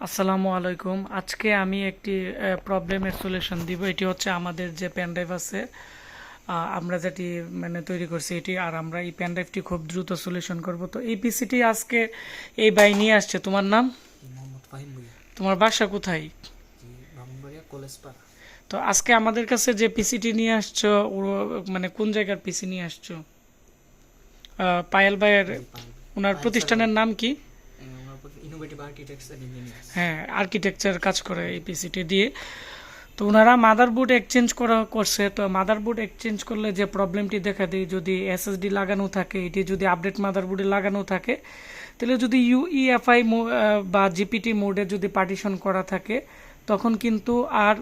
আসসালামু আলাইকুম। আজকে আমি একটি প্রবলেমের সলিউশন দিব। এটি হচ্ছে আমাদের যে পেনড্রাইভ আছে, আমরা যেটি তৈরি করছি এটি, আর আমরা এই পেনড্রাইভটি খুব দ্রুত সলিউশন করব। তো এই পিসিটি আজকে এই ভাই নিয়ে আসছে। তোমার নাম? মোহাম্মদ ফাহিম ভুঁইয়া। তোমার বাসা কোথায়? জি, ব্রাহ্মণবাড়িয়া কলেজপাড়া। তো আজকে আমাদের কাছে যে পিসিটি নিয়ে আসছো, কোন জায়গার পিসি নিয়ে আসছো? পায়েল ভাইয়ের জি, পায়েল ভাই। ওনার পায়েল স্যার প্রতিষ্ঠানের নাম কি? ওনার উপর ইনোভেটিভ আর্কিটেক্টস এন্ড ইঞ্জিনিয়ার্স। হ্যাঁ, আর্কিটেকচার কাজ করে এই পিসিটি দিয়ে। তো ওনারা মাদারবোর্ড এক্সচেঞ্জ করছে। তো মাদারবোর্ড এক্সচেঞ্জ করলে যে প্রবলেমটি দেখা দেয়, যদি এসএসডি লাগানো থাকে, এটি যদি আপডেট মাদারবোর্ডে লাগানো থাকে, তাহলে যদি ইউইএফআই বা জিপিটি মোডে যদি পার্টিশন করা থাকে, তখন কিন্তু আর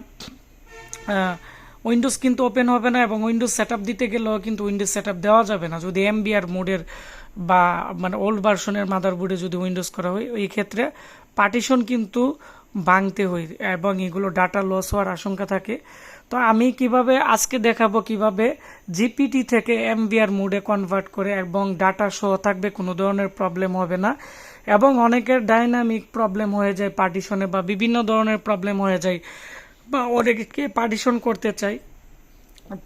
উইন্ডোজ কিন্তু ওপেন হবে না, এবং উইন্ডোজ সেট দিতে গেলেও কিন্তু উইন্ডোজ সেট দেওয়া যাবে না যদি এমবিআর মোডের বা ওল্ড ভার্সনের মাদারবোর্ডে যদি উইন্ডোজ করা হয়। ওই ক্ষেত্রে পার্টিশন কিন্তু ভাঙতে হয় এবং এগুলো ডাটা লস হওয়ার আশঙ্কা থাকে। তো আমি কিভাবে আজকে দেখাবো কিভাবে জিপিটি থেকে এমবিআর মোডে কনভার্ট করে, এবং ডাটা সহ থাকবে, কোনো ধরনের প্রবলেম হবে না। এবং অনেকের ডাইনামিক প্রবলেম হয়ে যায় পার্টিশনে, বা বিভিন্ন ধরনের প্রবলেম হয়ে যায়, বা অনেকে পার্টিশন করতে চাই।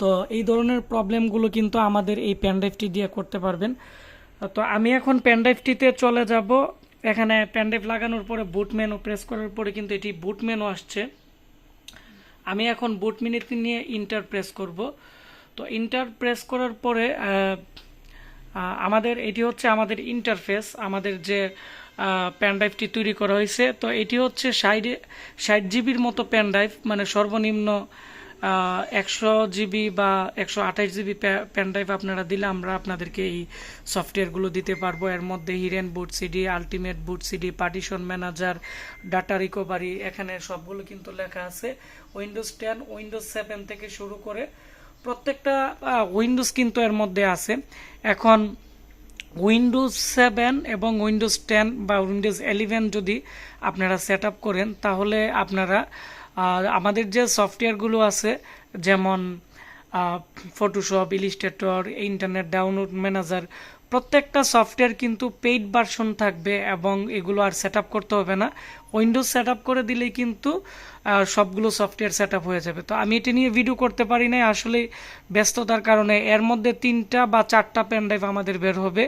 তো এই ধরনের প্রবলেমগুলো কিন্তু আমাদের এই পেনড্রাইভটি দিয়ে করতে পারবেন। তো আমি এখন পেনড্রাইভটিতে চলে যাব। এখানে পেনড্রাইভ লাগানোর পরে বুট মেনু প্রেস করার পরে কিন্তু এটি বুট মেনু আসছে। আমি এখন বুট মেনুতে নিয়ে ইন্টার প্রেস করব। তো ইন্টার প্রেস করার পরে আমাদের এটি হচ্ছে আমাদের ইন্টারফেস, আমাদের যে পেনড্রাইভটি তৈরি করা হয়েছে। তো এটি হচ্ছে 60 জিবির মতো পেনড্রাইভ, সর্বনিম্ন 100 জিবি বা 128 জিবি পেনড্রাইভ আপনারা দিলে আমরা আপনাদেরকে এই সফটওয়্যারগুলো দিতে পারবো। এর মধ্যে Hiren boot CD, ultimate boot CD, partition manager, data recovery, এখানে সবগুলো কিন্তু লেখা আছে। উইন্ডোজ 10, উইন্ডোজ 7 থেকে শুরু করে প্রত্যেকটা উইন্ডোজ কিন্তু এর মধ্যে আছে। এখন উইন্ডোজ 7 এবং উইন্ডোজ 10 বা উইন্ডোজ 11 যদি আপনারা সেট আপ করেন, তাহলে আপনারা আমাদের যে সফটওয়্যারগুলো আছে, যেমন Photoshop, Illustrator, internet download manager, প্রত্যেকটা সফটওয়্যার কিন্তু পেইড ভার্সন থাকবে, এবং এগুলো আর সেট আপ করতে হবে না। উইন্ডোজ সেট আপ করে দিলেই কিন্তু সবগুলো সফটওয়্যার সেট আপ হয়ে যাবে। তো আমি এটি নিয়ে ভিডিও করতে পারি নাই আসলে ব্যস্ততার কারণে। এর মধ্যে 3টা বা 4টা পেনড্রাইভ আমাদের বের হবে।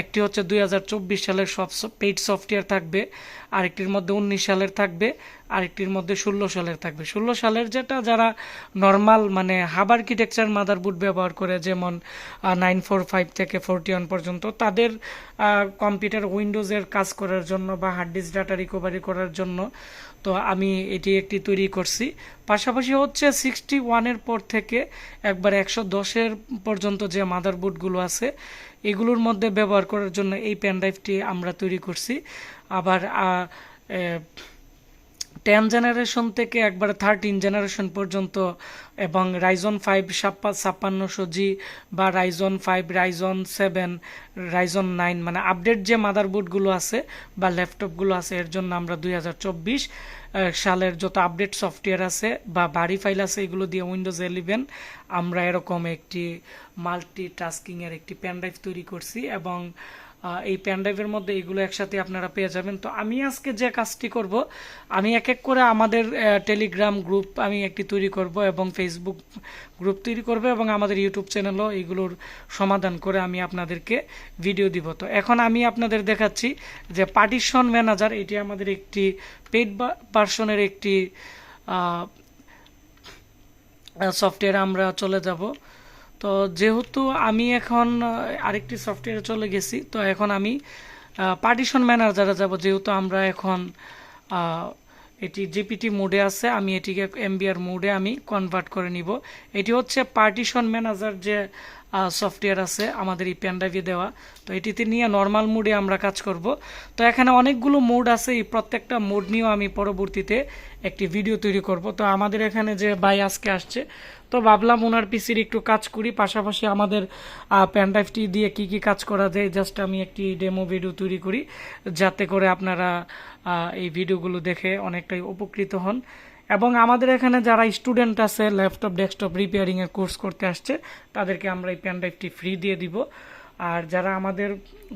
একটি হচ্ছে 2024 সালের সব পেইড সফটওয়্যার থাকবে, আরেকটির মধ্যে 19 সালের থাকবে, আরেকটির মধ্যে 16 সালের থাকবে। 16 সালের যেটা যারা নর্মাল হাব আর্কিটেকচার মাদারবোর্ড ব্যবহার করে, যেমন 945 থেকে 41 পর্যন্ত, তাদের কম্পিউটার উইন্ডোজের কাজ করার জন্য বা হার্ড ডিস্ক ডাটা রিকভারি করার জন্য। তো আমি এটি একটি তৈরি করছি। পাশাপাশি হচ্ছে 61-এর পর থেকে একবার 110-এর পর্যন্ত যে মাদারবোর্ডগুলো আছে, এগুলোর মধ্যে ব্যবহার করার জন্য এই পেনড্রাইভটি আমরা তৈরি করছি। আবার 10 জেনারেশন থেকে একবারে 13 জেনারেশন পর্যন্ত, এবং রাইজন 5 5600G বা রাইজন 5, রাইজন 7, রাইজন 9, আপডেট যে মাদারবোর্ডগুলো আছে বা ল্যাপটপগুলো আছে, এর জন্য আমরা 2024 সালের যত আপডেট সফটওয়্যার আছে বা বাড়ি ফাইল আছে, এগুলো দিয়ে উইন্ডোজ 11 আমরা এরকম একটি মাল্টি টাস্কিংয়ের একটি পেনড্রাইভ তৈরি করছি, এবং এই পেনড্রাইভের মধ্যে এগুলো একসাথে আপনারা পেয়ে যাবেন। তো আমি আজকে যে কাজটি করব, আমি এক এক করে আমাদের টেলিগ্রাম গ্রুপ আমি একটি তৈরি করব, এবং ফেসবুক গ্রুপ তৈরি করব, এবং আমাদের ইউটিউব চ্যানেলও এগুলোর সমাধান করে আমি আপনাদেরকে ভিডিও দিব। তো এখন আমি আপনাদের দেখাচ্ছি যে পার্টিশন ম্যানেজার, এটি আমাদের একটি পেইড ভার্সনের একটি সফটওয়্যার। আমরা চলে যাব। তো যেহেতু আমি এখন আরেকটি সফটওয়্যারে চলে গেছি, তো এখন আমি পার্টিশন ম্যানেজারে যাব। যেহেতু আমরা এখন এটি জিপিটি মোডে আছে, আমি এটিকে এমবিআর মোডে আমি কনভার্ট করে নিব। এটি হচ্ছে পার্টিশন ম্যানেজার যে সফটওয়্যার আছে আমাদের এই পেনড্রাইভে দেওয়া। তো এটিতে নিয়ে নর্মাল মোডে আমরা কাজ করব। তো এখানে অনেকগুলো মোড আছে, এই প্রত্যেকটা মোড নিয়েও আমি পরবর্তীতে একটি ভিডিও তৈরি করব। তো আমাদের এখানে যে ভাই আজকে আসছে, তো ভাবলাম ওনার পিসির একটু কাজ করি, পাশাপাশি আমাদের পেনড্রাইভটি দিয়ে কি কি কাজ করা যায়, জাস্ট আমি একটি ডেমো ভিডিও তৈরি করি, যাতে করে আপনারা এই ভিডিওগুলো দেখে অনেকটাই উপকৃত হন। এবং আমাদের এখানে যারা স্টুডেন্ট আছে ল্যাপটপ ডেস্কটপ রিপেয়ারিংয়ের কোর্স করতে আসছে, তাদেরকে আমরা এই পেনড্রাইভটি ফ্রি দিয়ে দিব। আর যারা আমাদের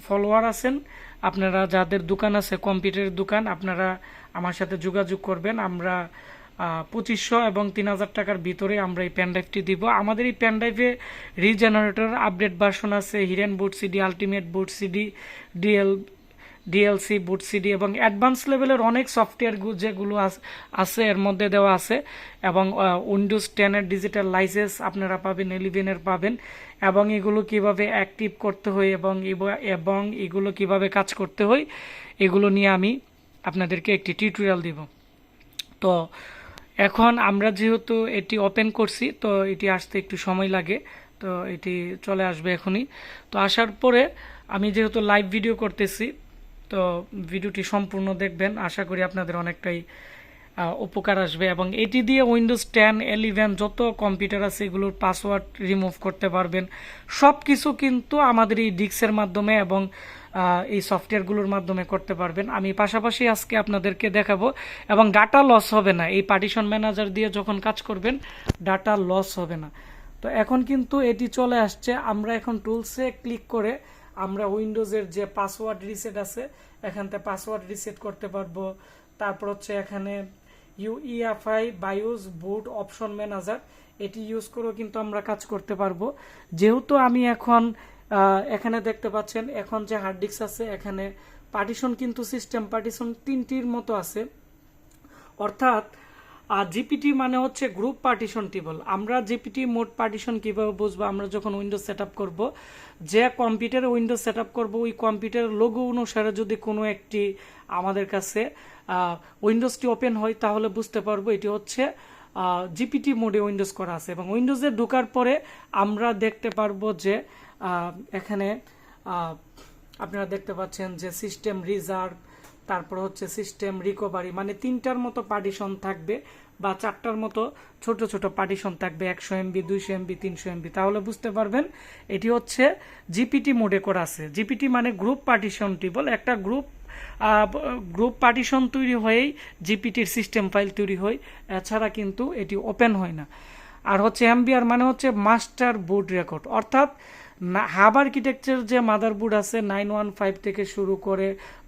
ফলোয়ার আছেন, আপনারা যাদের দোকান আছে কম্পিউটারের দোকান, আপনারা আমার সাথে যোগাযোগ করবেন। আমরা 2500 এবং 3000 টাকার ভিতরে আমরা এই পেনড্রাইভটি দিব। আমাদের এই পেনড্রাইভে রিজেনারেটর আপডেট ভার্সন আছে, হিরেন বুটসিডি, আলটিমেট বুটসিডি, ডিএলসি বুটসিডি এবং অ্যাডভান্স লেভেলের অনেক সফটওয়্যার যেগুলো আছে এর মধ্যে দেওয়া আছে। এবং উইন্ডোজ 10-এর ডিজিটাল লাইসেন্স আপনারা পাবেন, 11-এর পাবেন। এবং এগুলো কিভাবে অ্যাক্টিভ করতে হয় এবং এগুলো কিভাবে কাজ করতে হয় এগুলো নিয়ে আমি আপনাদেরকে একটি টিউটোরিয়াল দিব। তো এখন আমরা যেহেতু এটি ওপেন করছি, তো এটি আসতে একটু সময় লাগে, তো এটি চলে আসবে এখনই। তো আসার পরে আমি যেহেতু লাইভ ভিডিও করতেছি, তো ভিডিওটি সম্পূর্ণ দেখবেন, আশা করি আপনাদের অনেকটাই উপকার আসবে। এবং এটি দিয়ে উইন্ডোজ 10, 11 যত কম্পিউটার আছে এগুলোর পাসওয়ার্ড রিমুভ করতে পারবেন। সব কিছু কিন্তু আমাদের এই ডিস্কের মাধ্যমে এবং এই সফটওয়্যারগুলোর মাধ্যমে করতে পারবেন। আমি পাশাপাশি আজকে আপনাদেরকে দেখাবো, এবং ডাটা লস হবে না। এই পার্টিশন ম্যানেজার দিয়ে যখন কাজ করবেন ডাটা লস হবে না। তো এখন কিন্তু এটি চলে আসছে। আমরা এখন টুলসে ক্লিক করে আমরা উইন্ডোজের যে পাসওয়ার্ড রিসেট আছে এখান থেকে পাসওয়ার্ড রিসেট করতে পারবো। তারপর হচ্ছে এখানে ইউইএফআই বায়োস বুট অপশন ম্যানেজার, এটি ইউজ করেও কিন্তু আমরা কাজ করতে পারবো। যেহেতু আমি এখন এখানে দেখতে পাচ্ছেন এখন যে হার্ড ডিস্ক আছে এখানে পার্টিশন কিন্তু সিস্টেম পার্টিশন 3টির মতো আছে। অর্থাৎ জিপিটি মানে হচ্ছে গ্রুপ পার্টিশন টেবল। আমরা জিপিটি মোড পার্টিশন কিভাবে বুঝবো? আমরা যখন উইন্ডোজ সেট আপ করবো, যে কম্পিউটারে উইন্ডোজ সেট আপ করবো ওই কম্পিউটারের লোগো অনুসারে যদি কোনো একটি আমাদের কাছে উইন্ডোজটি ওপেন হয় তাহলে বুঝতে পারবো এটি হচ্ছে জিপিটি মোডে উইন্ডোজ করা আছে। এবং উইন্ডোজে ঢোকার পরে আমরা দেখতে পারবো যে এখানে আপনারা দেখতে পাচ্ছেন যে সিস্টেম রিজার্ভ, তারপর হচ্ছে সিস্টেম রিকভারি, মানে 3টার মতো পার্টিশন থাকবে বা 4টার মতো ছোট ছোট পার্টিশন থাকবে, 100 MB, 200 MB, 300 MB। তাহলে বুঝতে পারবেন এটি হচ্ছে জিপিটি মোডে করা আছে। জিপিটি মানে গ্রুপ পার্টিশন টেবল। একটা গ্রুপ পার্টিশন তৈরি হয়েই জিপিটির সিস্টেম ফাইল তৈরি হয়, এছাড়া কিন্তু এটি ওপেন হয় না। আর হচ্ছে এমবিআর মানে হচ্ছে মাস্টার বুট রেকর্ড। অর্থাৎ হাব আর্কিটেকচার যে মাদারবোর্ড আছে 915 থেকে শুরু করে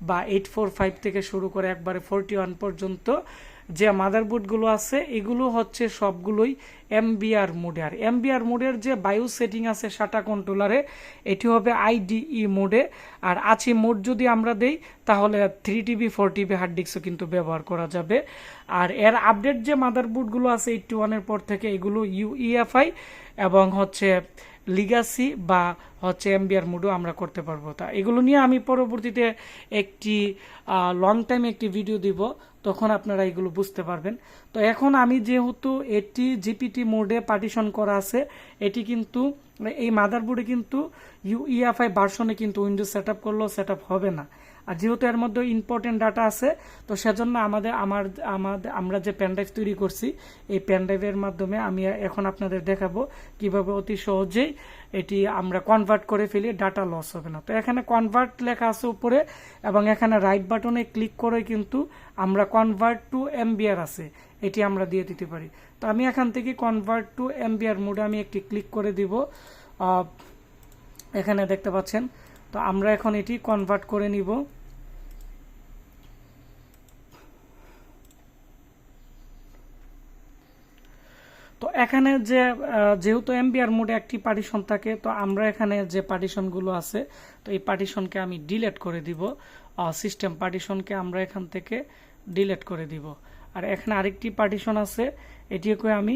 বা 845 থেকে শুরু করে একবারে 41 পর্যন্ত যে মাদারবোর্ডগুলো আছে এগুলো হচ্ছে সবগুলোই এমবিআর মোডে। আর এমবিআর মোডের যে বায়ো সেটিং আছে সাটা কন্ট্রোলারে এটি হবে আইডিই মোডে। আর আছি মোড যদি আমরা দেই তাহলে 3TB 4TB হার্ড ডিস্কও কিন্তু ব্যবহার করা যাবে। আর এর আপডেট যে মাদারবোর্ডগুলো আছে 81-এর পর থেকে এগুলো ইউইএফআই এবং হচ্ছে লিগাসি বা হচ্ছে এমবিআর মোডও আমরা করতে পারবো। তা এগুলো নিয়ে আমি পরবর্তীতে একটি লং টাইম একটি ভিডিও দিব, তখন আপনারা এগুলো বুঝতে পারবেন। তো এখন আমি যেহেতু এটি জিপিটি মোডে পার্টিশন করা আছে, এটি কিন্তু এই মাদারবোর্ডে কিন্তু ইউইএফআই ভার্সনে কিন্তু উইন্ডোজ সেট আপ করলেও সেট আপ হবে না। আর যেহেতু এর মধ্যে ইম্পর্টেন্ট ডাটা আছে, তো সেজন্য আমরা যে পেনড্রাইভ তৈরি করছি এই পেনড্রাইভের মাধ্যমে আমি এখন আপনাদের দেখাবো কিভাবে অতি সহজেই এটি আমরা কনভার্ট করে ফেলি, ডাটা লস হবে না। তো এখানে কনভার্ট লেখা আছে উপরে এবং এখানে রাইট বাটনে ক্লিক করে কিন্তু আমরা কনভার্ট টু এমবিআর আছে এটি আমরা দিয়ে দিতে পারি। তো আমি এখান থেকে কনভার্ট টু এমবিআর মোডে আমি একটি ক্লিক করে দিব, এখানে দেখতে পাচ্ছেন। তো আমরা এখন এটি কনভার্ট করে নিব। তো এখানে যেহেতু এমবিআর মোডে একটি পার্টিশন থাকে, তো আমরা এখানে যে পার্টিশনগুলো আছে তো এই পার্টিশনকে আমি ডিলিট করে দিব। সিস্টেম পার্টিশনকে আমরা এখান থেকে ডিলিট করে দিব। আর এখানে আরেকটি পার্টিশন আছে এটিকে আমি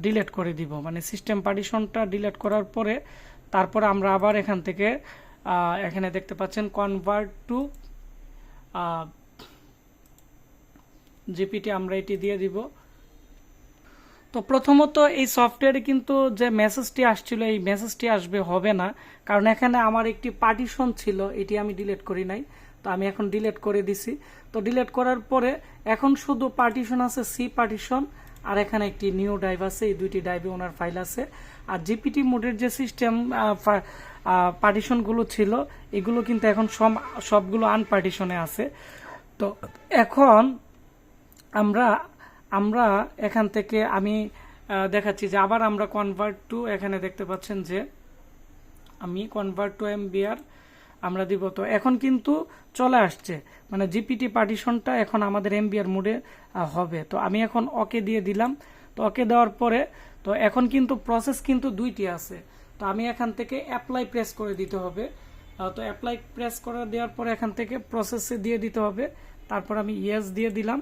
ডিলিট করে দিব। মানে সিস্টেম পার্টিশনটা ডিলিট করার পরে তারপরে আমরা আবার এখান থেকে এখানে দেখতে পাচ্ছেন কনভার্ট টু জিপিটি আমরা এটি দিয়ে দিব। তো প্রথমত এই সফটওয়্যারে কিন্তু যে মেসেজটি আসছিল এই মেসেজটি আসবে হবে না, কারণ এখানে আমার একটি পার্টিশন ছিল এটি আমি ডিলিট করি নাই। তো আমি এখন ডিলিট করে দিছি। তো ডিলিট করার পরে এখন শুধু পার্টিশন আছে সি পার্টিশন, আর এখানে একটি নিউ ড্রাইভ আছে, এই দুইটি ড্রাইভে ওনার ফাইল আছে। আর জিপিটি মোডের যে সিস্টেম পার্টিশনগুলো ছিল এগুলো কিন্তু এখন সবগুলো আনপার্টিশনে আছে। তো এখন আমরা এখান থেকে আমি দেখাচ্ছি যে আবার আমরা কনভার্ট টু, এখানে দেখতে পাচ্ছেন যে আমি কনভার্ট টু এমবিআর আমরা দিব। তো এখন কিন্তু চলে আসছে, মানে জিপিটি পার্টিশনটা এখন আমাদের এমবিআর মোডে হবে। তো আমি এখন ওকে দিয়ে দিলাম। তো ওকে দেওয়ার পরে তো এখন কিন্তু প্রসেস কিন্তু দুইটি আছে। তো আমি এখান থেকে অ্যাপ্লাই প্রেস করে দিতে হবে। তো অ্যাপ্লাই প্রেস করে দেওয়ার পরে এখান থেকে প্রসেসে দিয়ে দিতে হবে। তারপর আমি ইয়েস দিয়ে দিলাম।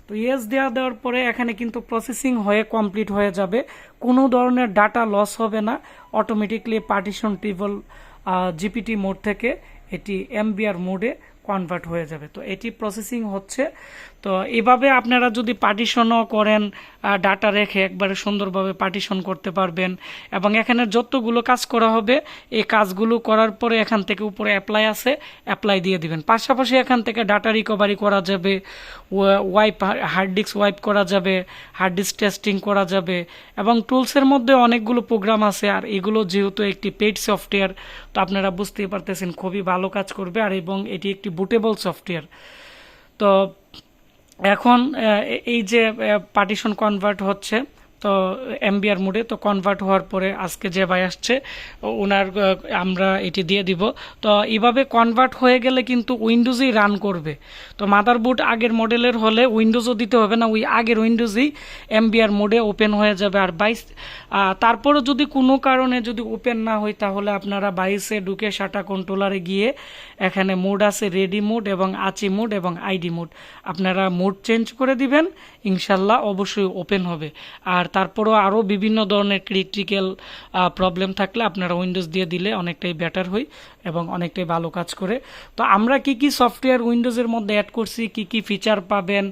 তো ইয়েস দেওয়ার পরে এখানে কিন্তু প্রসেসিং হয়ে কমপ্লিট হয়ে যাবে, কোনো ধরনের ডাটা লস হবে না, automatically partition table GPT mode থেকে এটি এমবিআর মোডে কনভার্ট হয়ে যাবে। তো এটি প্রসেসিং হচ্ছে। তো এভাবে আপনারা যদি পার্টিশনও করেন, ডাটা রেখে একবারে সুন্দরভাবে পার্টিশন করতে পারবেন। এবং এখানে যতগুলো কাজ করা হবে এই কাজগুলো করার পরে এখান থেকে উপরে অ্যাপ্লাই আছে, অ্যাপ্লাই দিয়ে দিবেন। পাশাপাশি এখান থেকে ডাটা রিকভারি করা যাবে, ওয়াইপ হার্ড ডিস্ক ওয়াইপ করা যাবে, হার্ড ডিস্ক টেস্টিং করা যাবে, এবং টুলসের মধ্যে অনেকগুলো প্রোগ্রাম আছে। আর এগুলো যেহেতু একটি পেইড সফটওয়্যার, তো আপনারা বুঝতেই পারতেছেন খুবই ভালো কাজ করবে। আর এবং এটি একটি বুটেবল সফটওয়্যার। তো এখন এই যে পার্টিশন কনভার্ট হচ্ছে, তো এমবিআর মোডে তো কনভার্ট হওয়ার পরে আজকে যে ভাই আসছে ওনার আমরা এটি দিয়ে দিব। তো এইভাবে কনভার্ট হয়ে গেলে কিন্তু উইন্ডোজেই রান করবে। তো মাদারবোর্ড আগের মডেলের হলে উইন্ডোজও দিতে হবে না, ওই আগের উইন্ডোজেই এমবিআর মোডে ওপেন হয়ে যাবে। আর তারপরে যদি কোনো কারণে যদি ওপেন না হয় তাহলে আপনারা বাইসে ঢুকে সাটা কন্ট্রোলারে গিয়ে এখানে মোড আছে রেডি মোড এবং আচি মোড এবং আইডি মোড, আপনারা মোড চেঞ্জ করে দিবেন, ইনশাল্লাহ অবশ্যই ওপেন হবে। আর তারপরও আরও বিভিন্ন ধরনের ক্রিটিক্যাল প্রবলেম থাকলে আপনারা উইন্ডোজ দিয়ে দিলে অনেকটাই বেটার হয় এবং অনেকটাই ভালো কাজ করে। তো আমরা কি কি সফটওয়্যার উইন্ডোজের মধ্যে অ্যাড করছি, কি কি ফিচার পাবেন,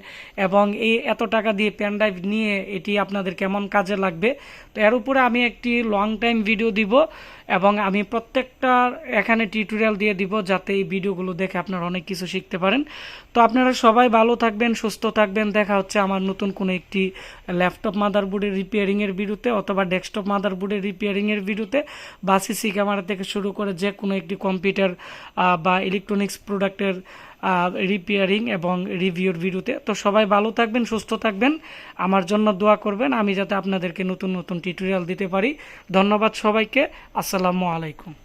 এবং এই এত টাকা দিয়ে পেনড্রাইভ নিয়ে এটি আপনাদের কেমন কাজে লাগবে, তো এর উপরে আমি একটি লং টাইম ভিডিও দিব এবং আমি প্রত্যেকটা এখানে টিউটোরিয়াল দিয়ে দিব যাতে এই ভিডিওগুলো দেখে আপনারা অনেক কিছু শিখতে পারেন। তো আপনারা সবাই ভালো থাকবেন, সুস্থ থাকবেন। দেখা হচ্ছে আমার নতুন কোনো একটি ল্যাপটপ মাদারবোর্ডের রিপেয়ারিংয়ের ভিডিওতে অথবা ডেস্কটপ মাদারবোর্ডের রিপেয়ারিংয়ের ভিডিওতে, বা সিসি ক্যামেরা থেকে শুরু করে যে কোনো একটি কম্পিউটার বা ইলেকট্রনিক্স প্রোডাক্টের রিপেয়ারিং এবং রিভিউর ভিডিওতে। তো সবাই ভালো থাকবেন, সুস্থ থাকবেন, আমার জন্য দোয়া করবেন আমি যাতে আপনাদেরকে নতুন নতুন টিউটোরিয়াল দিতে পারি। ধন্যবাদ সবাইকে, আসসালামু আলাইকুম।